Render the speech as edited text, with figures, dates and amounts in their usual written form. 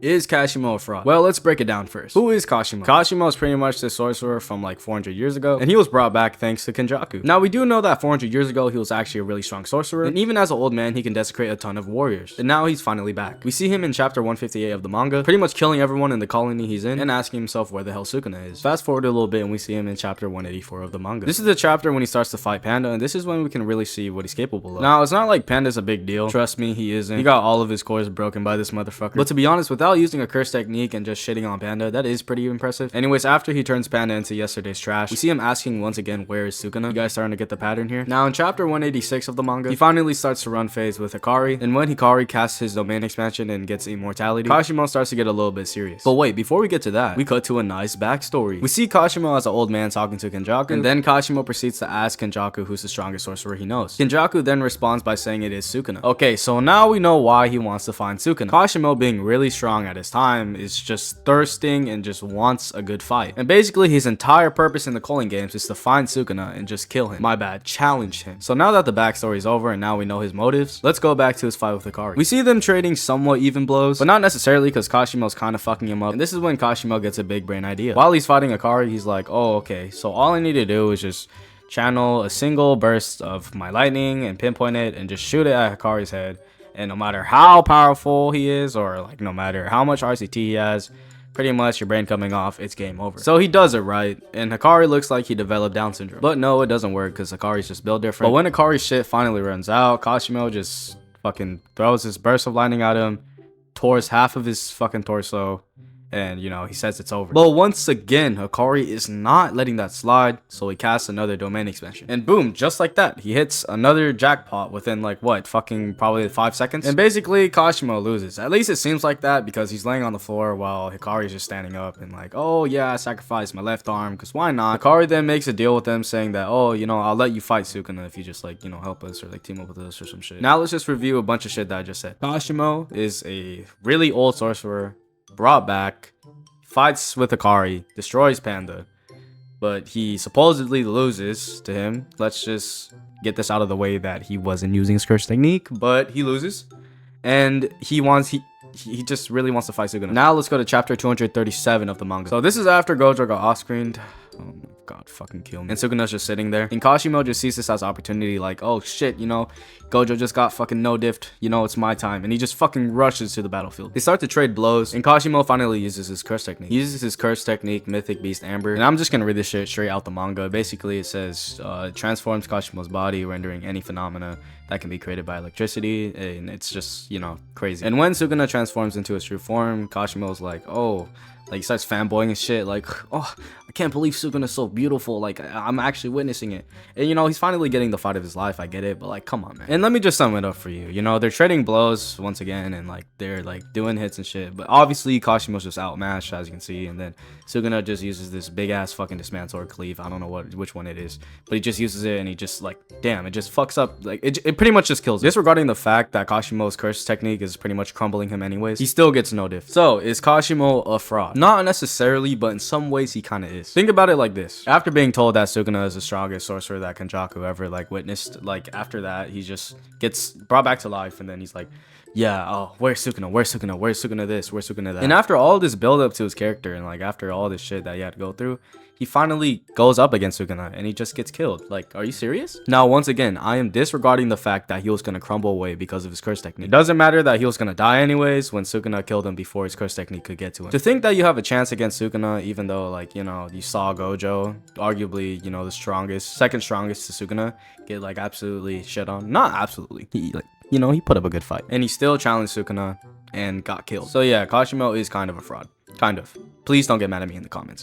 Is Kashimo a fraud? Well, let's break it down first. Who is Kashimo? Kashimo is pretty much the sorcerer from like 400 years ago, and he was brought back thanks to Kenjaku. Now, we do know that 400 years ago, he was actually a really strong sorcerer, and even as an old man, he can desecrate a ton of warriors. And now he's finally back. We see him in chapter 158 of the manga, pretty much killing everyone in the colony he's in, and asking himself where the hell Sukuna is. Fast forward a little bit, and we see him in chapter 184 of the manga. This is the chapter when he starts to fight Panda, and this is when we can really see what he's capable of. Now, it's not like Panda's a big deal. Trust me, he isn't. He got all of his cores broken by this motherfucker. But to be honest, without using a curse technique and just shitting on Panda, that is pretty impressive. Anyways, after he turns Panda into yesterday's trash, we see him asking once again, where is Sukuna? You guys starting to get the pattern here? Now, in chapter 186 of the manga, he finally starts to run phase with Hikari, and when Hikari casts his domain expansion and gets immortality, Kashimo starts to get a little bit serious. But wait, before we get to that, we cut to a nice backstory. We see Kashimo as an old man talking to Kenjaku, and then Kashimo proceeds to ask Kenjaku who's the strongest sorcerer he knows. Kenjaku then responds by saying it is Sukuna. Okay, so now we know why he wants to find Sukuna. Kashimo, being really strong at his time, is just thirsting and just wants a good fight. And basically his entire purpose in the calling games is to find Sukuna and just kill him. My bad, challenge him. So now that the backstory is over and now we know his motives, let's go back to his fight with Hikari. We see them trading somewhat even blows, but not necessarily because Kashimo's kind of fucking him up. And this is when Kashimo gets a big brain idea. While he's fighting Hikari, he's like, oh, okay, so all I need to do is just channel a single burst of my lightning and pinpoint it and just shoot it at Hikari's head. And no matter how powerful he is, or like no matter how much RCT he has, pretty much your brain coming off, it's game over. So he does it right, and Hikari looks like he developed Down syndrome. But no, it doesn't work because Hikari's just built different. But when Hikari's shit finally runs out, Kashimo just fucking throws this burst of lightning at him, tours half of his fucking torso, and you know, he says it's over. But once again, Hikari is not letting that slide, so he casts another domain expansion. And boom, just like that, he hits another jackpot within like what, fucking probably 5 seconds. And basically Kashimo loses. At least it seems like that, because he's laying on the floor while Hikari's just standing up and like, oh yeah, I sacrificed my left arm, because why not? Hikari then makes a deal with them saying that, oh, you know, I'll let you fight Sukuna if you just like, you know, help us or like team up with us or some shit. Now let's just review a bunch of shit that I just said. Kashimo is a really old sorcerer, brought back, fights with Hikari, destroys Panda, but he supposedly loses to him. Let's just get this out of the way that he wasn't using his curse technique, but he loses, and he just really wants to fight Sukuna. Now let's go to chapter 237 of the manga. So this is after Gojo got off-screened. Oh my god, fucking kill me. And Sukuna's just sitting there. And Kashimo just sees this as opportunity, like, oh shit, you know, Gojo just got fucking no-diffed, you know, it's my time. And he just fucking rushes to the battlefield. They start to trade blows, and Kashimo finally uses his curse technique. He uses his curse technique, Mythic Beast Amber. And I'm just gonna read this shit straight out the manga. Basically, it says, it transforms Kashimo's body, rendering any phenomena that can be created by electricity, and it's just, you know, crazy. And when Sukuna transforms into his true form, Kashimo's like, oh, like he starts fanboying and shit, like, oh, I can't believe Sukuna's so beautiful, like I'm actually witnessing it. And you know, he's finally getting the fight of his life, I get it, but like, come on, man. And let me just sum it up for you. You know, they're trading blows once again, and like they're like doing hits and shit, but obviously Kashimo's just outmatched, as you can see. And then Sukuna just uses this big ass fucking dismantle or cleave, I don't know which one it is, but he just uses it, and he just like, damn, it just fucks up, like it pretty much just kills him. Disregarding the fact that Kashimo's curse technique is pretty much crumbling him anyways, he still gets no diff. So is Kashimo a fraud? Not necessarily, but in some ways he kind of is. Think about it like this. After being told that Sukuna is the strongest sorcerer that Kenjaku ever like witnessed, like after that he just gets brought back to life, and then he's like, yeah, oh, where's Sukuna? Where's Sukuna? Where's Sukuna this? Where's Sukuna that? And after all this build up to his character, and like after all this shit that he had to go through, he finally goes up against Sukuna and he just gets killed. Like, are you serious? Now, once again, I am disregarding the fact that he was gonna crumble away because of his curse technique. It doesn't matter that he was gonna die anyways when Sukuna killed him before his curse technique could get to him. To think that you have a chance against Sukuna, even though, like, you know, you saw Gojo, arguably, you know, the strongest, second strongest to Sukuna, get like absolutely shit on. Not absolutely. He like, you know, he put up a good fight, and he still challenged Sukuna and got killed. So yeah, Kashimo is kind of a fraud. Kind of. Please don't get mad at me in the comments.